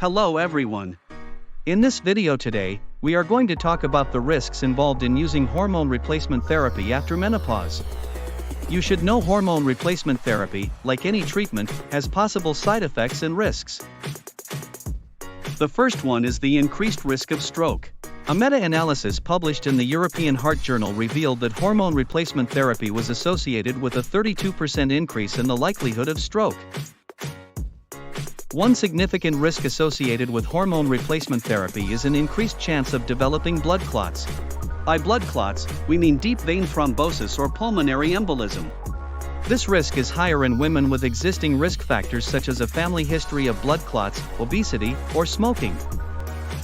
Hello everyone. In this video today, we are going to talk about the risks involved in using hormone replacement therapy after menopause. You should know hormone replacement therapy, like any treatment, has possible side effects and risks. The first one is the increased risk of stroke. A meta-analysis published in the European Heart Journal revealed that hormone replacement therapy was associated with a 32% increase in the likelihood of stroke. One significant risk associated with hormone replacement therapy is an increased chance of developing blood clots. By blood clots, we mean deep vein thrombosis or pulmonary embolism. This risk is higher in women with existing risk factors such as a family history of blood clots, obesity, or smoking.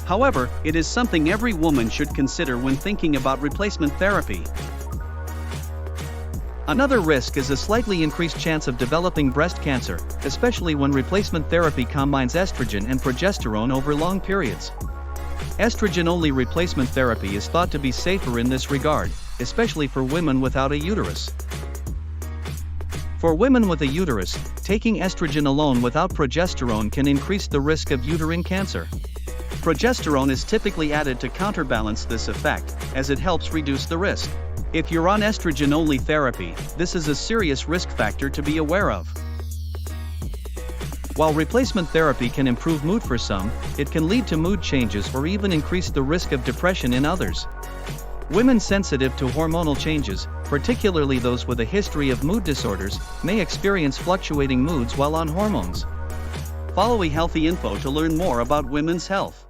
However, it is something every woman should consider when thinking about replacement therapy. Another risk is a slightly increased chance of developing breast cancer, especially when replacement therapy combines estrogen and progesterone over long periods. Estrogen-only replacement therapy is thought to be safer in this regard, especially for women without a uterus. For women with a uterus, taking estrogen alone without progesterone can increase the risk of uterine cancer. Progesterone is typically added to counterbalance this effect, as it helps reduce the risk. If you're on estrogen-only therapy, this is a serious risk factor to be aware of. While replacement therapy can improve mood for some, it can lead to mood changes or even increase the risk of depression in others. Women sensitive to hormonal changes, particularly those with a history of mood disorders, may experience fluctuating moods while on hormones. Follow eHealthy info to learn more about women's health.